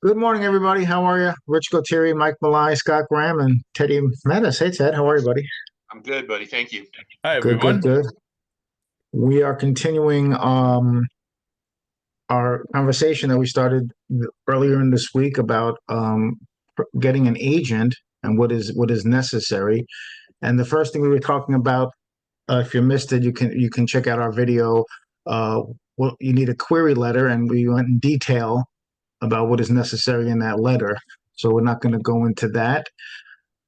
Good morning, everybody. How are you? Rich Gotiri, Mike Malai, Scott Graham, and Teddy Metis. Hey, Ted. How are you, buddy? I'm good, buddy. Thank you. Hi, Good, good, everyone. good. We are continuing our conversation that we started earlier in this week about getting an agent and what is necessary. And the first thing we were talking about, if you missed it, you can check out our video. Well, you need a query letter, and we went in detail about what is necessary in that letter. So we're not going to go into that.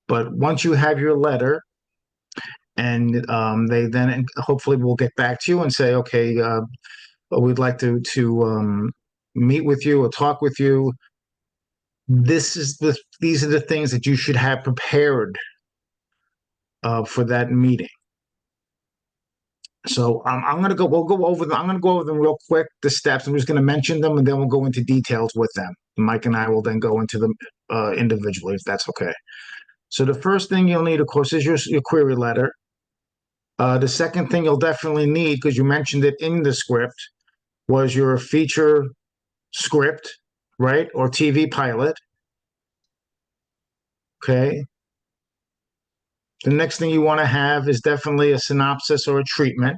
But once you have your letter, and they then hopefully will get back to you and say, okay, we'd like to meet with you or talk with you. These are the things that you should have prepared for that meeting. So I'm going to go. We'll go over them. I'm going to go over them real quick. The steps. I'm just going to mention them, and then we'll go into details with them. Mike and I will then go into them individually, if that's okay. So the first thing you'll need, of course, is your query letter. The second thing you'll definitely need, because you mentioned it in the script, was your feature script, right? Or TV pilot. Okay. The next thing you want to have is definitely a synopsis or a treatment.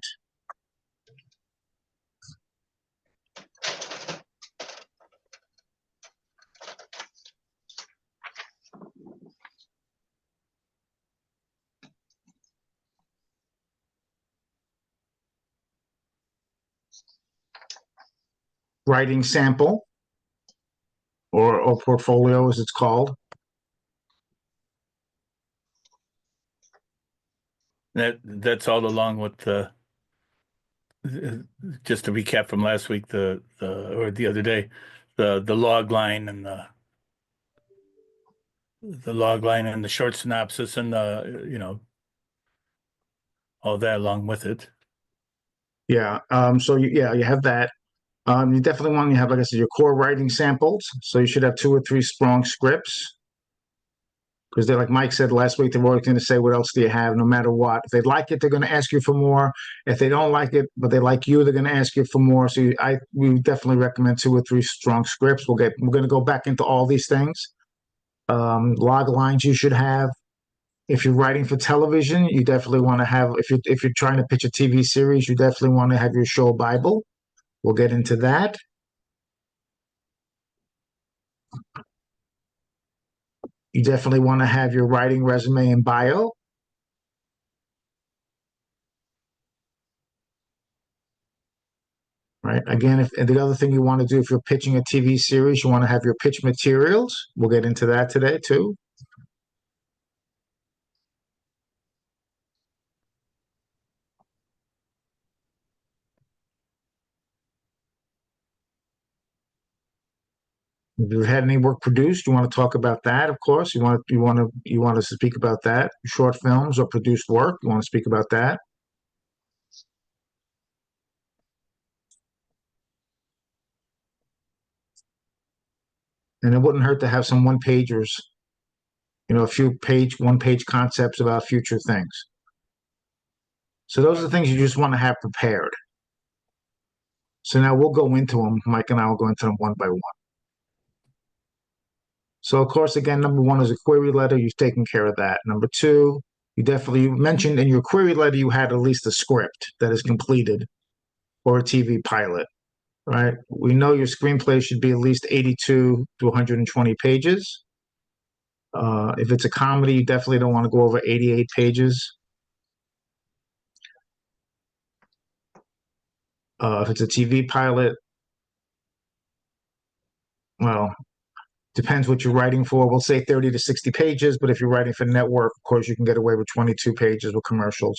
Writing sample or portfolio, as it's called. That's all along with just to recap from last week, or the other day, the log line and the log line and the short synopsis and all that along with it. Yeah. So you have that. You definitely want to have, like I said, your core writing samples. So you should have 2 or 3 strong scripts. Because they're like Mike said last week, they're always going to say, what else do you have, no matter what. If they like it, they're going to ask you for more. If they don't like it, but they like you, they're going to ask you for more. So we definitely recommend 2 or 3 strong scripts. We're going to go back into all these things. Log lines you should have. If you're writing for television, you definitely want to have. If you're trying to pitch a TV series, you definitely want to have your show Bible. We'll get into that. You definitely want to have your writing resume and bio. Right. Again, if and the other thing you want to do if you're pitching a TV series, you want to have your pitch materials. We'll get into that today too. If you've had any work produced, you want to talk about that, of course. You want to speak about that. Short films or produced work, you want to speak about that. And it wouldn't hurt to have some one pagers, a few one page concepts about future things. So those are the things you just want to have prepared. So now we'll go into them. Mike and I will go into them one by one. So of course, again, number one is a query letter. You've taken care of that. Number two, you mentioned in your query letter you had at least a script that is completed or a TV pilot, right? We know your screenplay should be at least 82 to 120 pages. If it's a comedy, you definitely don't want to go over 88 pages. If it's a TV pilot, well, depends what you're writing for. We'll say 30 to 60 pages, but if you're writing for network, of course, you can get away with 22 pages with commercials.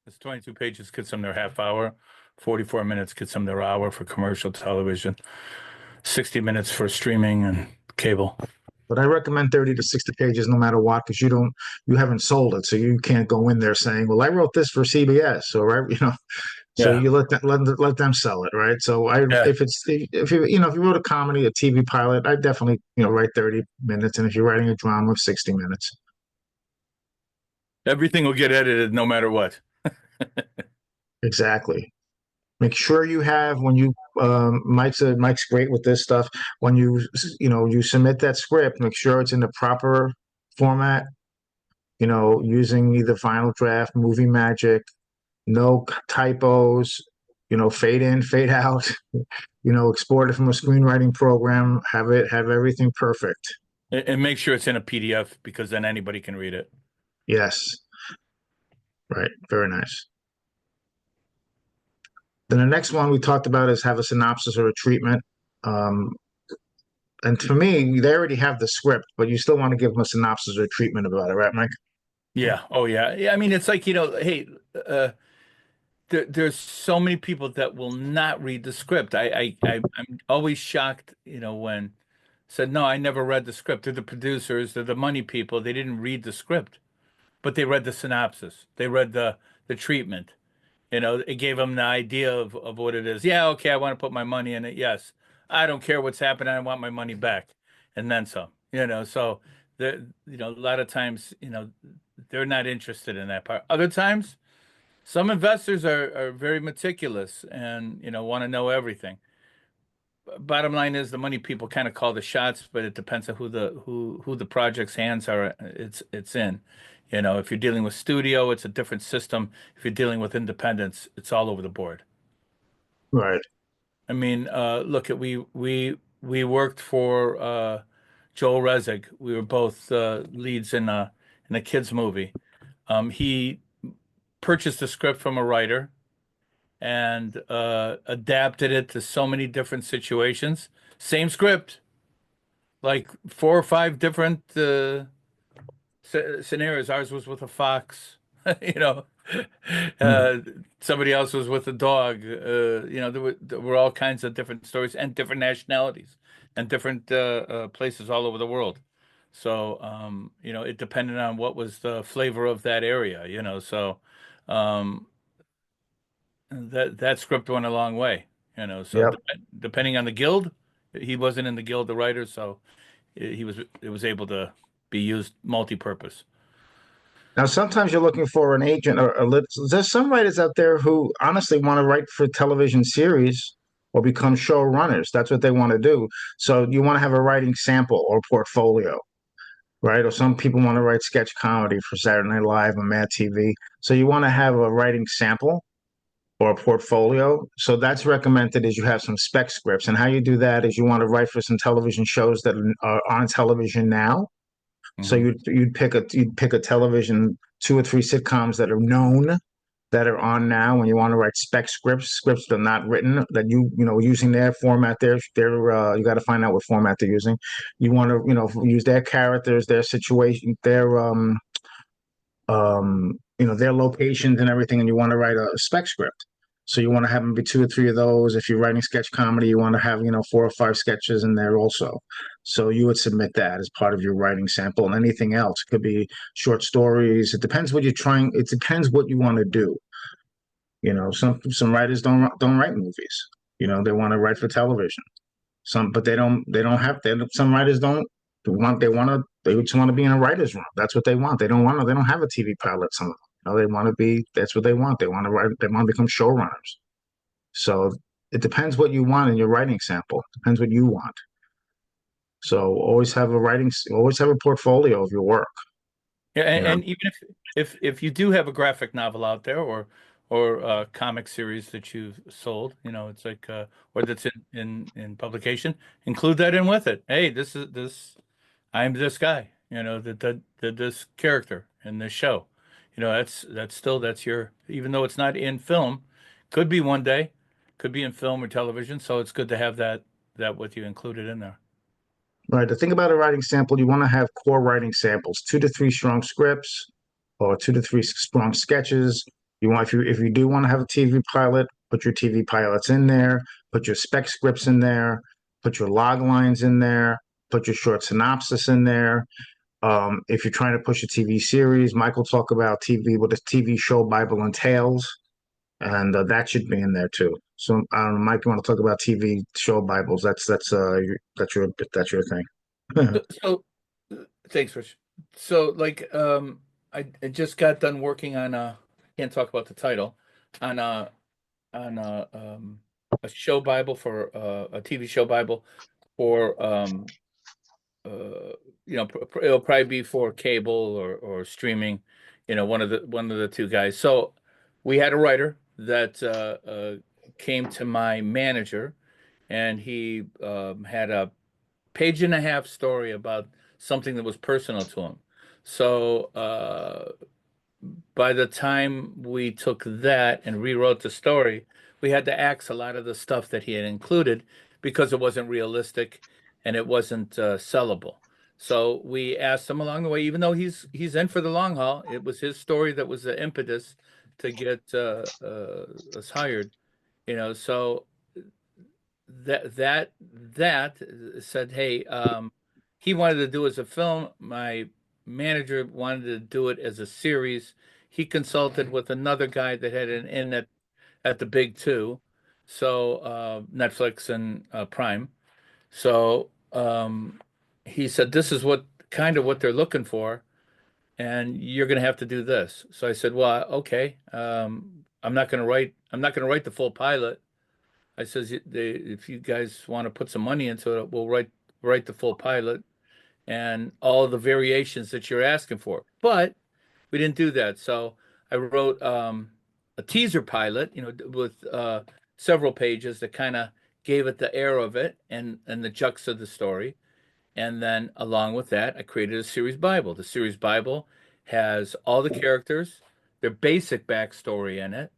It's 22 pages, gets them their half hour, 44 minutes gets them their hour for commercial television, 60 minutes for streaming and cable. But I recommend 30 to 60 pages no matter what, because you haven't sold it. So you can't go in there saying, well, I wrote this for CBS, or so Yeah. you let them sell it, right? So Yeah. if you wrote a comedy, a TV pilot, I definitely, write 30 minutes. And if you're writing a drama, 60 minutes. Everything will get edited no matter what. Exactly. Make sure you have when you Mike's great with this stuff. When you submit that script, make sure it's in the proper format. Using either Final Draft, Movie Magic, no typos. Fade in, fade out. Export it from a screenwriting program. Have everything perfect. And make sure it's in a PDF because then anybody can read it. Yes, right. Very nice. Then the next one we talked about is have a synopsis or a treatment. Um, and for me, they already have the script, but you still want to give them a synopsis or treatment about it, right, Mike? Yeah. Oh, yeah. Yeah. I mean, it's like, hey, there's so many people that will not read the script. I'm always shocked, when said, no, I never read the script. They're the producers, they're the money people. They didn't read the script, but they read the synopsis. They read the treatment. It gave them the idea of what it is. Yeah, okay, I want to put my money in it. Yes. I don't care what's happening. I want my money back. And then some, so a lot of times, they're not interested in that part. Other times, some investors are very meticulous and, want to know everything. Bottom line is the money people kind of call the shots, but it depends on who the project's hands are it's in. If you're dealing with studio, it's a different system. If you're dealing with independents, it's all over the board. Right. I mean, look at we worked for Joel Resig. We were both leads in a kids movie. He purchased a script from a writer and adapted it to so many different situations. Same script, like four or five different scenarios. Ours was with a fox, you know. Mhm. Uh, Somebody else was with a dog. There were all kinds of different stories and different nationalities and different places all over the world. So, it depended on what was the flavor of that area, So, um, that script went a long way, So Yep. depending on the guild, he wasn't in the guild of writers, so it was able to be used multi-purpose. Now, sometimes you're looking for an agent there's some writers out there who honestly want to write for television series or become showrunners. That's what they want to do. So you want to have a writing sample or portfolio, right? Or some people want to write sketch comedy for Saturday Night Live or Mad TV. So you want to have a writing sample or a portfolio. So that's recommended is you have some spec scripts. And how you do that is you want to write for some television shows that are on television now. So Hmm. you'd pick a television, two or three sitcoms that are known that are on now when you want to write spec scripts that are not written, that using their format, you got to find out what format they're using. You want to use their characters, their situation, their locations and everything, and you want to write a spec script. So you want to have them be two or three of those. If you're writing sketch comedy, you want to have, four or five sketches in there also. So you would submit that as part of your writing sample, and anything else could be short stories. It depends what you're trying. It depends what you want to do. Some writers don't write movies. They want to write for television. But they don't have some writers don't they just want to be in a writer's room. That's what they want. They don't have a TV pilot. Some of them. They want to be. That's what they want. They want to write. They want to become showrunners. So it depends what you want in your writing sample. Depends what you want. So always have a portfolio of your work. Yeah, You know. and even if you do have a graphic novel out there or a comic series that you've sold, it's like or that's in publication, include that in with it. Hey, I'm this guy, that this character in this show. That's your, even though it's not in film, could be one day, could be in film or television, so it's good to have that with you included in there. Right. The thing about a writing sample, you want to have core writing samples, two to three strong scripts or two to three strong sketches. If you do want to have a TV pilot, put your TV pilots in there, put your spec scripts in there, put your log lines in there, put your short synopsis in there. If you're trying to push a TV series, Michael talk about TV, what a TV show Bible entails, and that should be in there too. So, Mike, you want to talk about TV show Bibles? That's your thing. So thanks, Rich. So, like, I just got done working on I can't talk about the title, on a show Bible for a TV show Bible for it'll probably be for cable or streaming, one of the two guys. So we had a writer that came to my manager, and he had a page and a half story about something that was personal to him. So by the time we took that and rewrote the story, we had to axe a lot of the stuff that he had included because it wasn't realistic and it wasn't sellable. So we asked him along the way, even though he's in for the long haul, it was his story that was the impetus to get us hired. So that said, hey, he wanted to do it as a film. My manager wanted to do it as a series. He consulted with another guy that had an in at the big two, so Netflix and Prime. So he said, "This is what kind of what they're looking for, and you're going to have to do this." So I said, "Well, okay. I'm not going to write. I'm not going to write the full pilot." I says, if you guys want to put some money into it, we'll write the full pilot and all the variations that you're asking for. But we didn't do that. So I wrote a teaser pilot, with several pages that kind of gave it the air of it and the juxt of the story. And then along with that, I created a series Bible. The series Bible has all the characters, their basic backstory in it.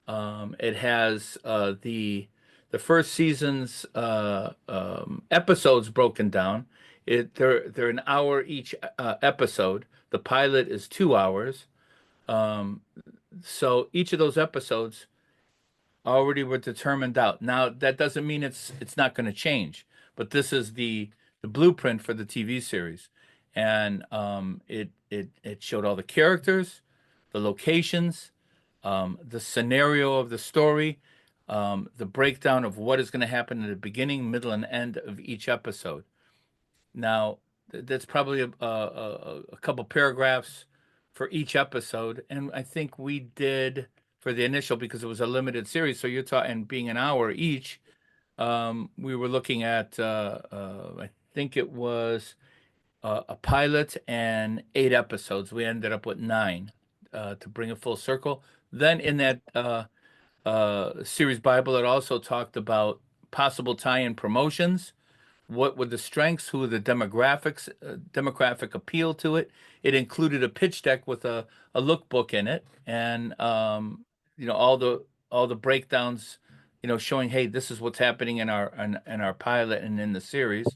It has the first season's episodes broken down. They're an hour each episode. The pilot is 2 hours. Um, so each of those episodes already were determined out. Now that doesn't mean it's not going to change, but this is the blueprint for the TV series, and it showed all the characters, the locations, the scenario of the story, the breakdown of what is going to happen in the beginning, middle, and end of each episode. Now, that's probably a couple paragraphs for each episode, and I think we did for the initial because it was a limited series. So you're talking being an hour each. We were looking at I think it was a pilot and 8 episodes. We ended up with nine to bring it full circle. Then in that series Bible, it also talked about possible tie-in promotions. What were the strengths? Who were the demographics? Demographic appeal to it. It included a pitch deck with a lookbook in it, and all the breakdowns, showing, hey, this is what's happening in our pilot and in the series,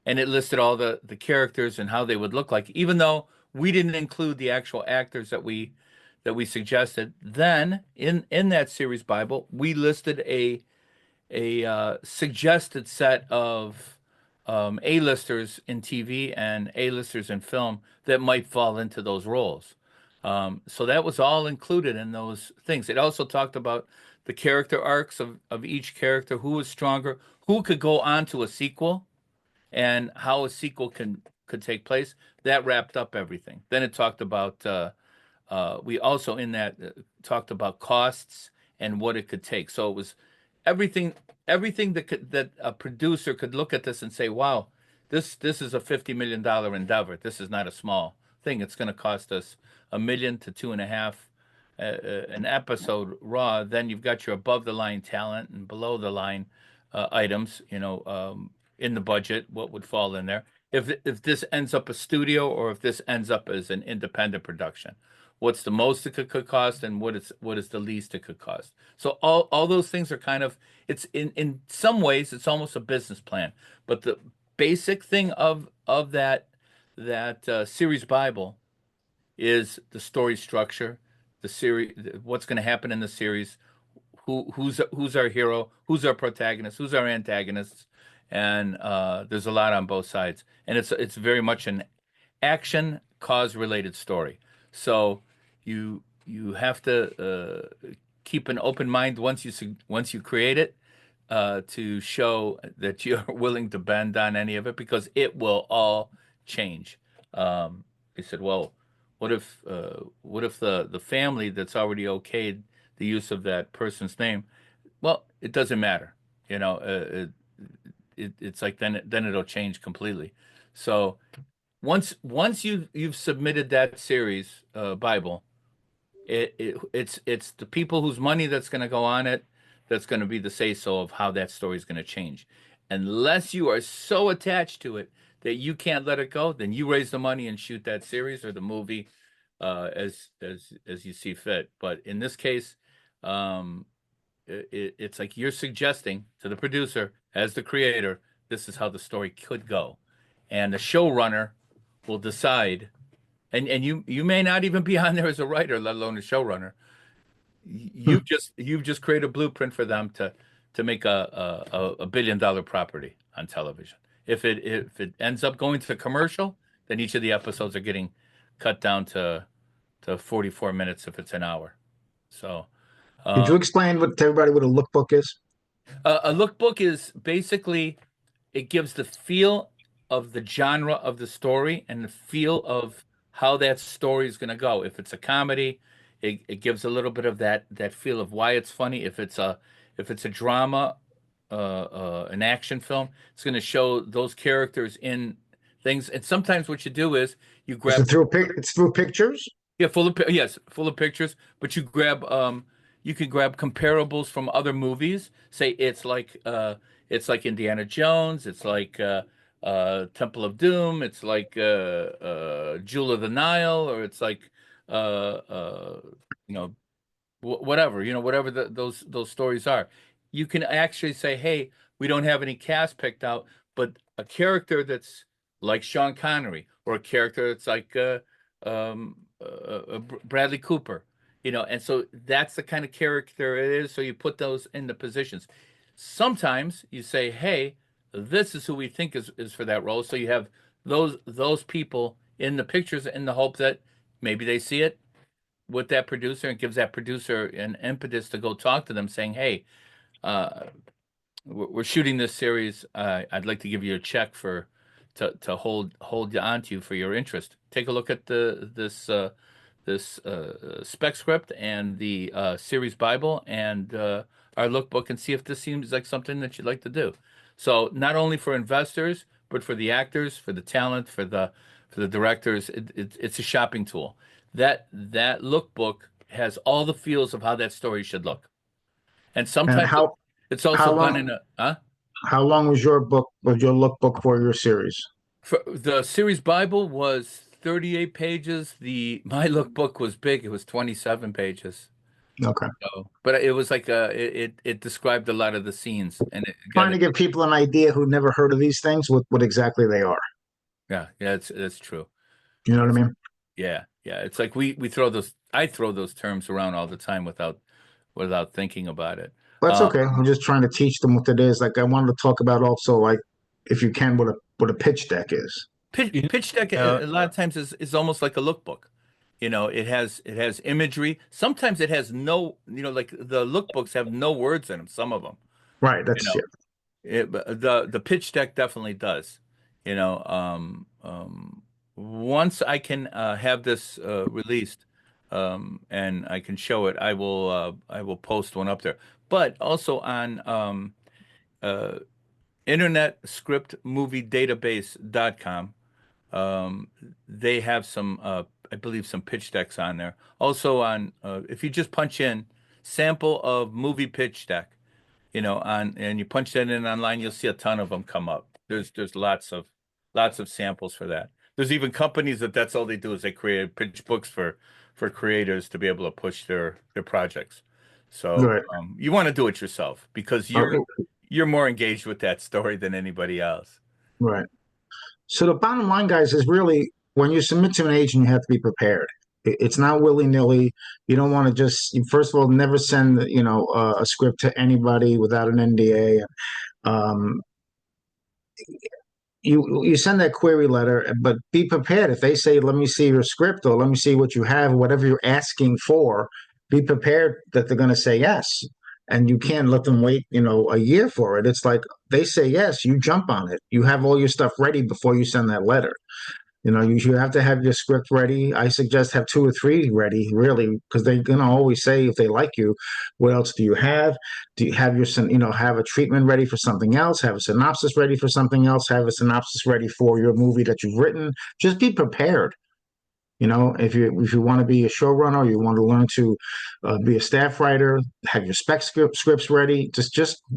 and it listed all the characters and how they would look like, even though we didn't include the actual actors that we suggested. Then in that series Bible, we listed a suggested set of A-listers in TV and A-listers in film that might fall into those roles. So that was all included in those things. It also talked about the character arcs of each character, who was stronger, who could go on to a sequel, and how a sequel could take place. That wrapped up everything. Then it talked about we also in that talked about costs and what it could take. So it was everything that a producer could look at this and say, wow, this is a $50 million endeavor. This is not a small thing. It's going to cost us $1 million to 2.5 an episode raw. Then you've got your above the line talent and below the line items, in the budget, what would fall in there. If this ends up a studio or if this ends up as an independent production, what's the most it could cost, and what is the least it could cost. So all those things are kind of, it's in some ways it's almost a business plan, but the basic thing of that series Bible is the story structure, the series, what's going to happen in the series, who's our hero, who's our protagonist, who's our antagonists, and there's a lot on both sides, and it's very much an action cause related story. So you have to keep an open mind once you create it, to show that you're willing to bend on any of it, because it will all change. They said, well, what if the family that's already okayed the use of that person's name, Well, it doesn't matter. You know, it's like then it'll change completely. So once you've submitted that series Bible, it's the people whose money that's going to go on it that's going to be the say so of how that story is going to change. Unless you are so attached to it that you can't let it go, then you raise the money and shoot that series or the movie as you see fit. But in this case, um, it's like you're suggesting to the producer as the creator, this is how the story could go, and the showrunner will decide. And you may not even be on there as a writer, let alone a showrunner. Hmm. You've just created a blueprint for them to make a $1 billion property on television. If it ends up going to commercial, then each of the episodes are getting cut down to 44 minutes if it's an hour. So Did uh, you explain to everybody what a lookbook is? a lookbook is basically it gives the feel of the genre of the story and the feel of how that story is going to go. If it's a comedy, it gives a little bit of that feel of why it's funny. If it's a drama, an action film, it's going to show those characters in things. And sometimes what you do is you Is it grab through it's through pictures? yeah, yes, full of pictures. But you can grab comparables from other movies. Say it's like Indiana Jones. It's like Temple of Doom. It's like Jewel of the Nile, or it's like uh, uh, you know whatever whatever those stories are. You can actually say, hey, we don't have any cast picked out, but a character that's like Sean Connery, or a character that's like Bradley Cooper, and so that's the kind of character it is. So you put those in the positions. Sometimes you say, hey, this is who we think is for that role. So you have those people in the pictures in the hope that maybe they see it with that producer and gives that producer an impetus to go talk to them saying, hey, uh, we're shooting this series. I'd like to give you a check to hold you onto you for your interest. Take a look at this spec script and the series Bible and our lookbook and see if this seems like something that you'd like to do. So not only for investors, but for the actors, for the talent, for the directors, it's a shopping tool. That lookbook has all the feels of how that story should look. And And sometimes it's also how done long in a huh? how long was your lookbook for your series? The series Bible was 38 pages. The my lookbook was big. It was 27 pages. Okay. So, but it was like it described a lot of the scenes and it got Trying to it. give people an idea who never heard of these things what exactly they are. Yeah, yeah, it's true. You know what I It's mean? yeah, yeah. It's like we throw those I throw those terms around all the time without thinking about it. That's Uh, okay. I'm just trying to teach them what it is. Like I wanted to talk about also like if you can what a pitch deck is. pitch deck a lot of times is almost like a lookbook. It has imagery. Sometimes it has no, like the lookbooks have no words in them. Some of them, Right. you That's know, yeah. but the pitch deck definitely does. You know, once I can have this released, and I can show it, I will post one up there. But also on uh, internetscriptmoviedatabase.com. Um, they have some, I believe, some pitch decks on there. Also on, if you just punch in sample of movie pitch deck, and you punch that in online, you'll see a ton of them come up. There's lots of samples for that. There's even companies that's all they do is they create pitch books for creators to be able to push their projects. So Right. you want to do it yourself because you're Uh, you're more engaged with that story than anybody else. right. So the bottom line, guys, is really when you submit to an agent, you have to be prepared. It's not willy-nilly. You don't want to just, first of all, never send, a script to anybody without an NDA. Um, you send that query letter, but be prepared. If they say, "Let me see your script," or "Let me see what you have," whatever you're asking for, be prepared that they're going to say yes. And you can't let them wait, a year for it. It's like they say yes, you jump on it. You have all your stuff ready before you send that letter. You have to have your script ready. I suggest have two or three ready, really, because they're gonna always say if they like you, what else do you have? Do you have have a treatment ready for something else? Have a synopsis ready for something else? Have a synopsis ready for your movie that you've written? Just be prepared. If you want to be a showrunner, you want to learn to be a staff writer, have your scripts ready.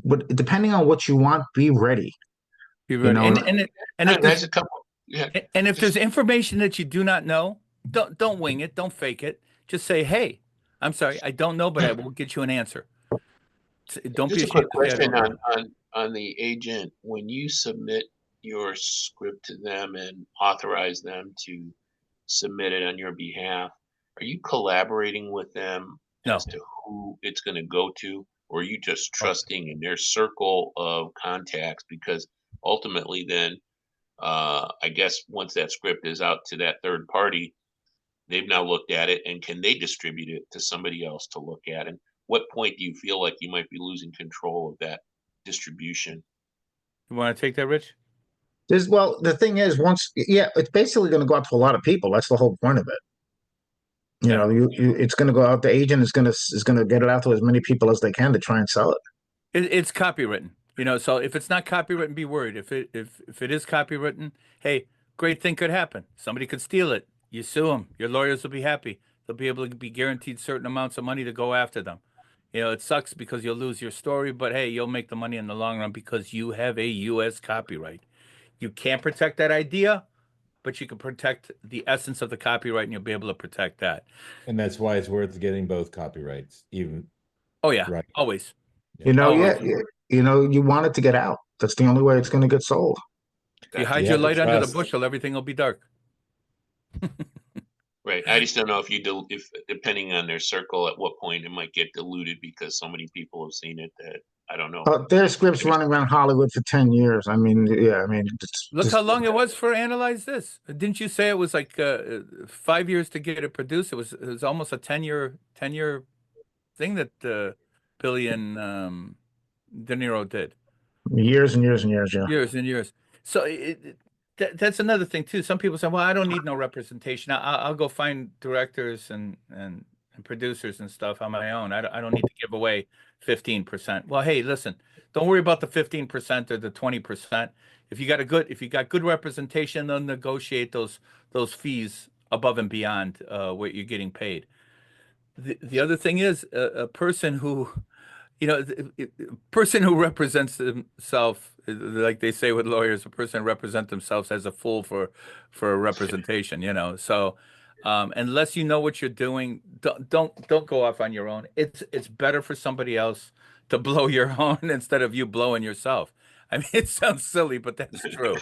But depending on what you want, be ready. Be You ready. know, And if There's there's a couple. Yeah, and if just there's information that you do not know, don't wing it, don't fake it. Just say, "Hey, I'm sorry, I don't know, but I will get you an answer." Don't be just a quick ashamed to say I question don't know. on the agent. When you submit your script to them and authorize them to submit it on your behalf, are you collaborating with them as No. to who it's going to go to, or are you just Oh, trusting in their circle of contacts? Because ultimately, then I guess once that script is out to that third party, they've now looked at it, and can they distribute it to somebody else to look at? And what point do you feel like you might be losing control of that distribution? you want to take that, Rich? the thing is, it's basically going to go out to a lot of people. That's the whole point of it. Yeah. It's going to go out. The agent is going to get it out to as many people as they can to try and sell it. It's copywritten, so if it's not copywritten, be worried. If it is copywritten, hey, great thing could happen. Somebody could steal it. You sue them. Your lawyers will be happy. They'll be able to be guaranteed certain amounts of money to go after them. It sucks because you'll lose your story, but hey, you'll make the money in the long run because you have a U.S. copyright. You can't protect that idea, but you can protect the essence of the copyright, and you'll be able to protect that. And that's why it's worth getting both copyrights, even Oh yeah, right. always, Yeah. always. You want it to get out. That's the only way it's going to get sold. If you Okay. hide You your have to light under the trust. bushel, everything will be dark. Right. I just don't know if depending on their circle, at what point it might get diluted because so many people have seen it that I don't know. There's scripts running around Hollywood for 10 years. I mean, yeah, I mean, it's Look just how long it was for Analyze This. Didn't you say it was like 5 years to get it produced? It was almost a 10-year thing that Billy and De Niro did. years and years and years. Yeah. Years and years. So that's another thing too. Some people say, "Well, I don't need no representation. I'll go find directors and producers and stuff on my own. I don't need to give away 15%." Well, hey, listen, don't worry about the 15% or the 20%. If you got good representation, they'll negotiate those fees above and beyond what you're getting paid. The other thing is a person who a person who represents himself, like they say with lawyers, a person represents themselves as a fool for a representation. So unless you know what you're doing, don't go off on your own. It's better for somebody else to blow your horn instead of you blowing yourself. I mean, it sounds silly, but that's true.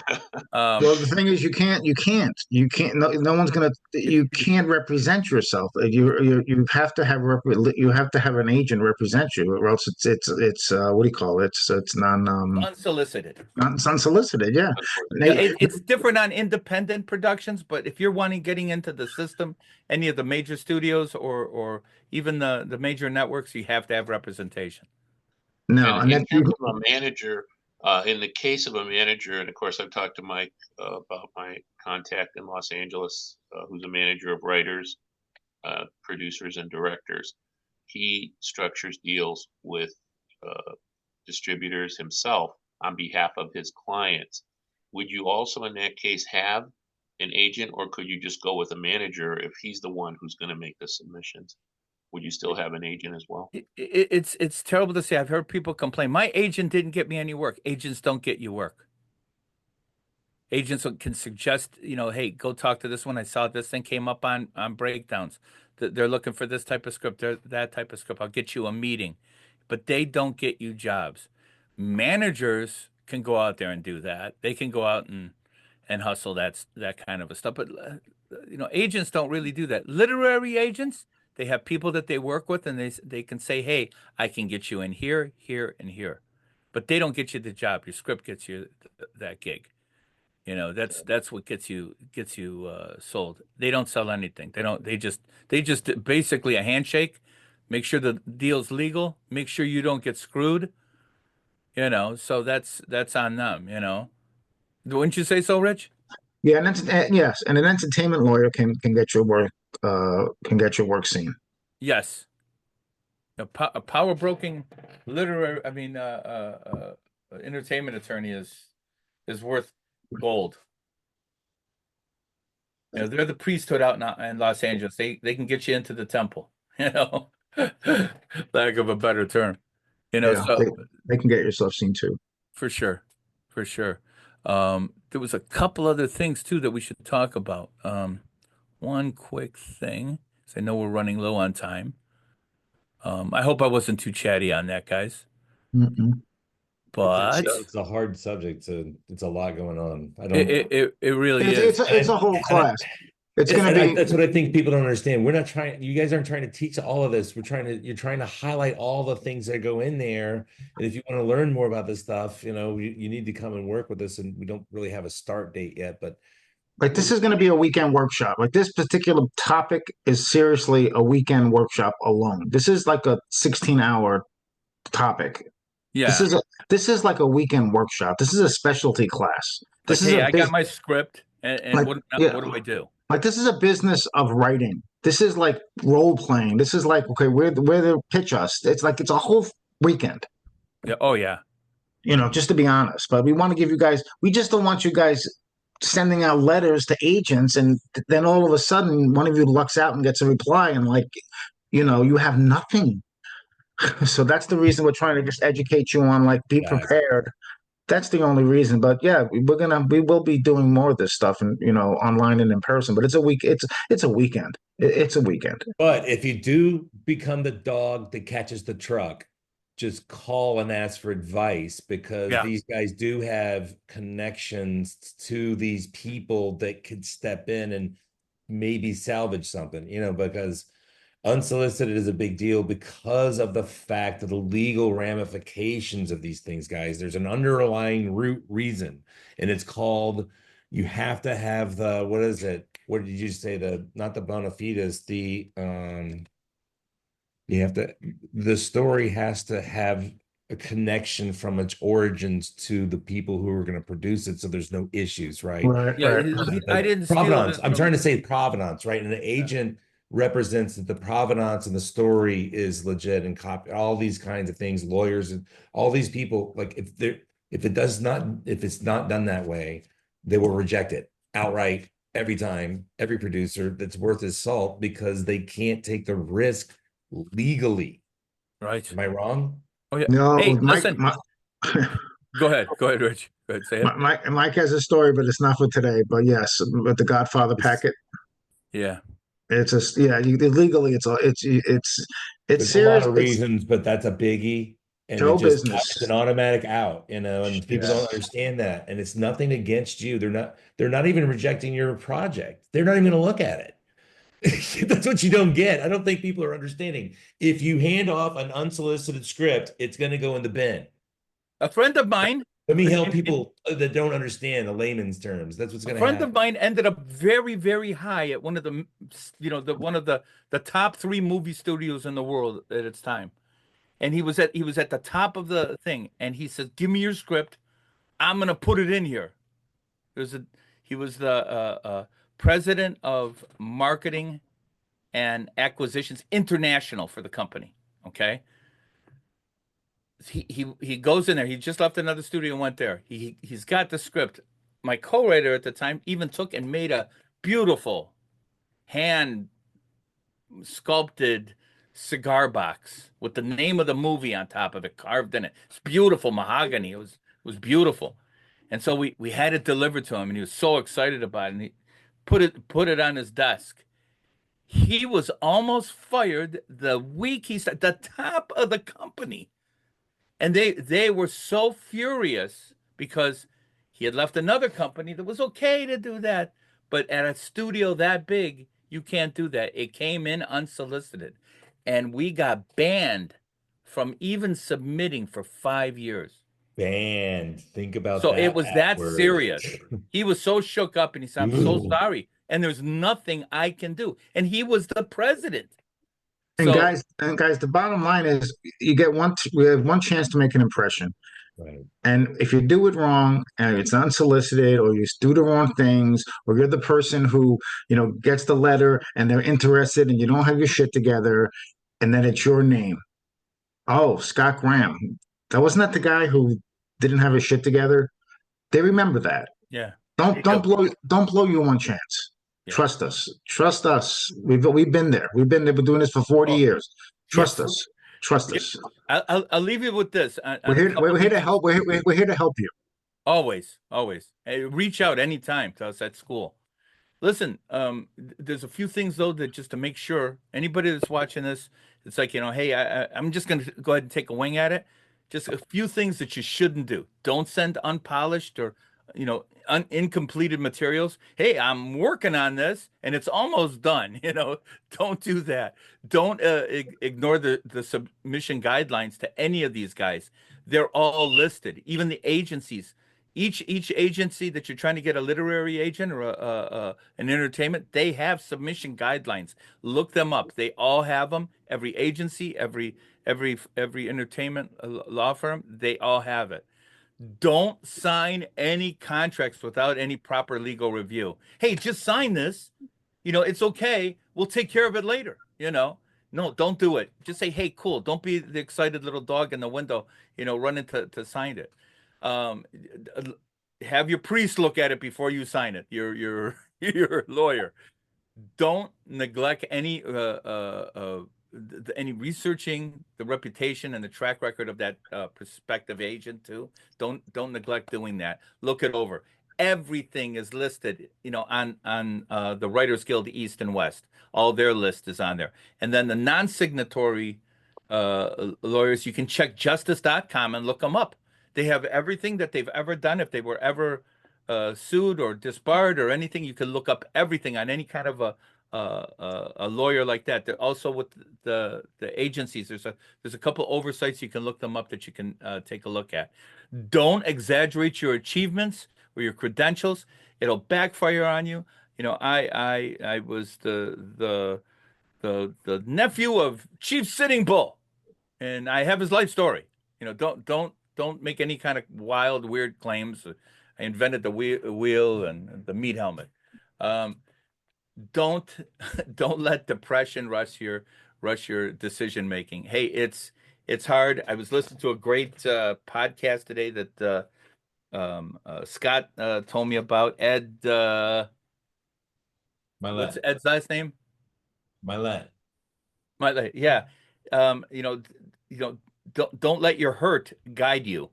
Well, the thing is, you can't. No one's gonna. If, You can't represent yourself. You have to have you have to have an agent represent you, or else it's what do you call it? It's unsolicited. it's unsolicited. Yeah. Yeah, Unfortunately. it's different on independent productions, but if you're getting into the system, any of the major studios or even the major networks, you have to have representation. No, And and in that terms of a manager, in the case of a manager, and of course, I've talked to Mike about my contact in Los Angeles, who's a manager of writers, producers, and directors. He structures deals with distributors himself on behalf of his clients. Would you also, in that case, have an agent, or could you just go with a manager if he's the one who's going to make the submissions? Would you still have an agent as well? It's terrible to say. I've heard people complain. My agent didn't get me any work. Agents don't get you work. Agents can suggest, hey, go talk to this one. I saw this thing came up on breakdowns. They're looking for this type of script, that type of script. I'll get you a meeting, but they don't get you jobs. Managers can go out there and do that. They can go out and hustle that kind of a stuff. But agents don't really do that. Literary agents, they have people that they work with, and they can say, hey, I can get you in here, here, and here, but they don't get you the job. Your script gets you that gig. That's what gets you sold. They don't sell anything. They don't. They just basically a handshake. Make sure the deal's legal. Make sure you don't get screwed. So that's on them. Wouldn't you say so, Rich? Yeah, yes, and an entertainment lawyer can get your work can get your work seen. Yes. A power broking literary, entertainment attorney is worth gold. You know, they're the priesthood out in Los Angeles. They can get you into the temple, you know, lack of a better term. You know, Yeah, so they can get yourself seen too. for sure, for sure. There was a couple other things too that we should talk about. One quick thing, 'cause I know we're running low on time. I hope I wasn't too chatty on that, guys. Mm-mm. But It's a hard subject. It's a lot going on. I it don't. it, it, it really It's is. it's a, it's a whole And class. It's It's going to be that's what I think people don't understand. We're not trying, you guys aren't trying to teach all of this. You're trying to highlight all the things that go in there. And if you want to learn more about this stuff, you need to come and work with us. And we don't really have a start date yet, but like this is going to be a weekend workshop. Like this particular topic is seriously a weekend workshop alone. This is like a 16-hour topic. This yeah. is a this is like a weekend workshop. This is a specialty class. Like, This is hey, a I got my script, and like yeah, what do I do? like this is a business of writing. This is like role playing. This is like okay, where they pitch us. It's like it's a whole weekend. Yeah. Oh yeah. Just to be honest. But we want to give you guys. We just don't want you guys sending out letters to agents, and then all of a sudden one of you lucks out and gets a reply, and like you have nothing. So that's the reason we're trying to just educate you on like be guys, prepared. That's the only reason. But yeah, we will be doing more of this stuff and online and in person. But it's a weekend. It's a weekend. but if you do become the dog that catches the truck, just call and ask for advice because Yeah. these guys do have connections to these people that could step in and maybe salvage something, because unsolicited is a big deal because of the fact of the legal ramifications of these things, guys. There's an underlying root reason, and it's called you have to have what is it? What did you say? Not the bona fides, you have to, the story has to have a connection from its origins to the people who are going to produce it, so there's no issues, right? Right, Yeah. right. I didn't steal Provenance. this I'm from. trying to say provenance, right? And an agent represents that the provenance and the story is legit and copy all these kinds of things. Lawyers and all these people, like if it's not done that way, they will reject it outright every time. Every producer that's worth his salt because they can't take the risk legally. Right. Am I wrong? Oh yeah. No, Hey, Mike, listen. Go ahead. Go ahead, Rich. Go ahead. Say it. Mike has a story, but it's not for today. But yes, with the Godfather It's packet, Yeah. it's yeah. Legally, it's There's a lot serious. of It's reasons, but that's a biggie. And show it's business. an automatic out, and people don't Yes. understand that. And it's nothing against you. They're not even rejecting your project. They're not even going to look at it. That's what you don't get. I don't think people are understanding. If you hand off an unsolicited script, it's going to go in the bin. A friend of mine, Let me help in- people that don't understand the layman's terms. That's what's a going to friend of happen. mine ended up very, very high at one of the, one of the top 3 movie studios in the world at its time. And he was at the top of the thing, and he says, "Give me your script. I'm gonna put it in here." There's a He was the president of marketing and acquisitions international for the company. Okay, he goes in there. He just left another studio and went there. He's got the script. My co-writer at the time even took and made a beautiful hand sculpted cigar box with the name of the movie on top of it carved in it. It's beautiful mahogany. It was beautiful. And so we had it delivered to him, and he was so excited about it. And he put it on his desk. He was almost fired the week he started, the top of the company. And they were so furious because he had left another company that was okay to do that, but at a studio that big, you can't do that. It came in unsolicited, and we got banned from even submitting for 5 years. Banned. Think about So it that was that word. serious. He was so shook up, and he said, "I'm so Ooh. sorry, and there's nothing I can do." And he was the president. And So guys, the bottom line is, we have one chance to make an impression. Right. And if you do it wrong and it's unsolicited, or you do the wrong things, or you're the person who, gets the letter and they're interested and you don't have your shit together, and then it's your name. Oh, Scott Graham. That wasn't that the guy who didn't have his shit together? They remember that. Yeah. Don't They don't do. blow you one chance. Yeah. Trust us. Trust us. We've been there. We've been there. We're doing this for 40 Oh, years. Trust yes. us. Trust Yeah. us. I'll leave you with this We're on a here. couple We're here to things. help. We're here to help you. Always, always. Hey, reach out anytime to us at school. Listen, there's a few things though that just to make sure anybody that's watching this, it's like, hey, I'm just going to go ahead and take a wing at it. Just a few things that you shouldn't do. Don't send unpolished or, incompleted materials. Hey, I'm working on this and it's almost done. Don't do that. Don't ignore the submission guidelines to any of these guys. They're all listed, even the agencies. Each agency that you're trying to get a literary agent or an entertainment, they have submission guidelines. Look them up. They all have them. Every agency, every entertainment law firm, they all have it. Don't sign any contracts without any proper legal review. Hey, just sign this. It's okay. We'll take care of it later. No, don't do it. Just say, hey, cool. Don't be the excited little dog in the window, running to sign it. Um, have your priest look at it before you sign it. Your lawyer. Don't neglect any researching the reputation and the track record of that prospective agent too. Don't neglect doing that. Look it over. Everything is listed, on the Writers Guild East and West. All their list is on there. And then the non-signatory lawyers, you can check justice.com and look them up. They have everything that they've ever done. If they were ever sued or disbarred or anything, you can look up everything on any kind of a lawyer like that. They're also with the agencies. There's a couple oversights. You can look them up that you can take a look at. Don't exaggerate your achievements or your credentials. It'll backfire on you. I was the nephew of Chief Sitting Bull, and I have his life story. Don't make any kind of wild, weird claims. I invented the wheel and the meat helmet. Um, don't don't let depression rush your decision making. Hey, it's hard. I was listening to a great podcast today that Scott told me about. Ed, what's Milet. Ed's last name? Milet. Yeah. Um, you know, you know, don't let your hurt guide you.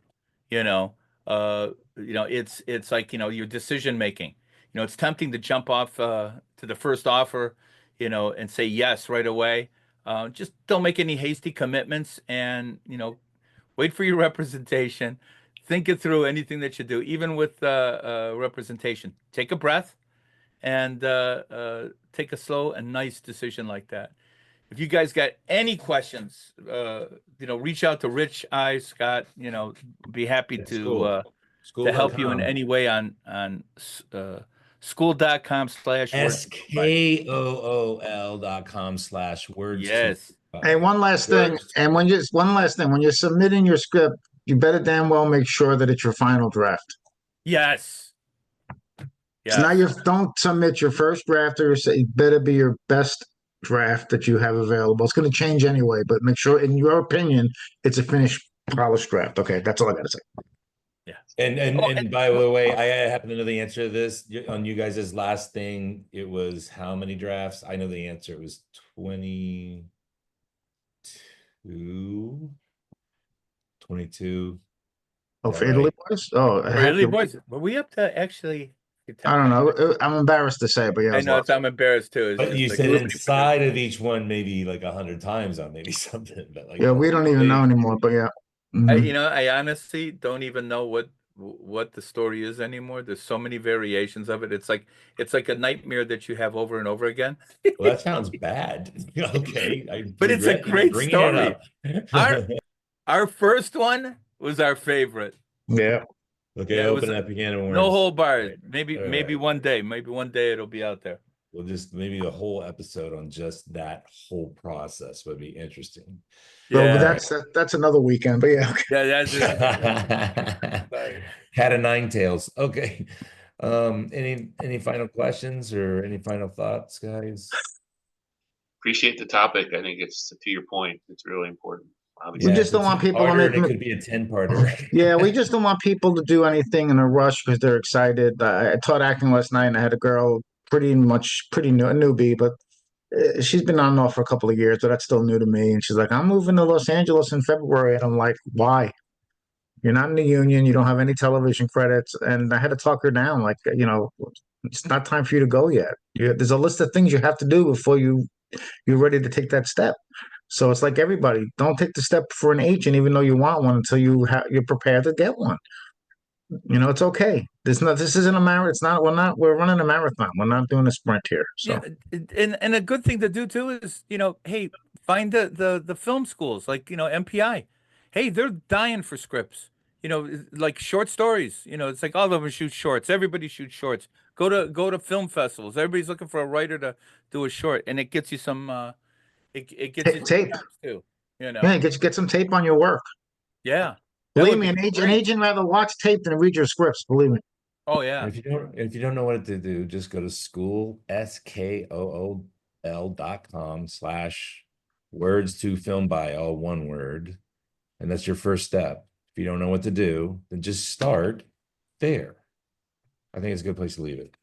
You know, it's like, your decision making. It's tempting to jump off to the first offer, and say yes right away. Just don't make any hasty commitments, and wait for your representation. Think it through, anything that you do, even with representation. Take a breath and take a slow and nice decision like that. If you guys got any questions, reach out to Rich, Scott. Be happy Yeah, to help you in School.com. any way on school.com/word. SKOOL.com/words to Yes. Hey, one last thing, words. and one last thing, when you're submitting your script, you better damn well make sure that it's your final draft. Yes. It's not Yes. don't submit your first draft, or it better be your best draft that you have available. It's going to change anyway, but make sure, in your opinion, it's a finished, polished draft. Okay, that's all I got to say. Yeah. And by the way, I happen to know the answer to this on you guys' last thing. It was how many drafts? I know the answer. It was 22. 22. Oh, Is for that Italy right? boys? Oh, For Italy boys, were we up to actually? I don't know. I'm embarrassed to say, but yeah, it I was a know lot. I'm embarrassed too. It's But just you like said too many inside of each one, maybe like 100 times on maybe something, but like Yeah, the we whole don't even know thing. anymore, but yeah. Mhm. I honestly don't even know what the story is anymore. There's so many variations of it. It's like a nightmare that you have over and over again. Well, that sounds bad. Okay, I But it's a regret even great bringing it story. up. Our our first one was our favorite. Yeah. Okay, Yeah, it was open up a can of no worms. hold All barred. right. Maybe All maybe right. one day it'll be out there. We'll just maybe a whole episode on just that whole process would be interesting. So, but Yeah. that's another weekend. But yeah, okay. Yeah, that's Sorry. Cat of nine tails. Okay. Any final questions or any final thoughts, guys? Appreciate the topic. I think it's to your point. It's really important. We Obviously, just it's a don't want people to two-parter make. and it could be a 10-parter. Yeah, we just don't want people to do anything in a rush because they're excited. I taught acting last night, and I had a girl, pretty new, a newbie, but she's been on and off for a couple of years, but that's still new to me. And she's like, "I'm moving to Los Angeles in February," and I'm like, "Why? You're not in the union. You don't have any television credits." And I had to talk her down, like, it's not time for you to go yet. There's a list of things you have to do before you're ready to take that step. So it's like everybody, don't take the step for an agent, even though you want one, until you're prepared to get one. It's okay. This isn't a marathon. It's not. We're running a marathon. We're not doing a sprint here. So Yeah, and a good thing to do too is, hey, find the film schools like, MPI. Hey, they're dying for scripts. Like short stories. It's like all of them shoot shorts. Everybody shoots shorts. Go to film festivals. Everybody's looking for a writer to do a short, and it gets you some it gets you some tape. reps too. Yeah, get some tape on your work. Yeah. That Believe would me, be an great. agent rather watch tape than read your scripts. Believe me. Oh And yeah. if you don't know what to do, just go to SKOOL.com/words to film by, all one word. And that's your first step. If you don't know what to do, then just start there. I think it's a good place to leave it.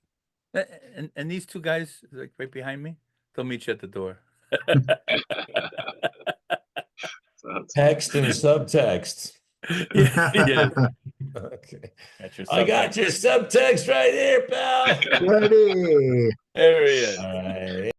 And these two guys like right behind me, they'll meet you at the door. Text and subtext. Yeah. Okay. That's your I got subtext. your subtext right here, pal. Ready. There he is. All right.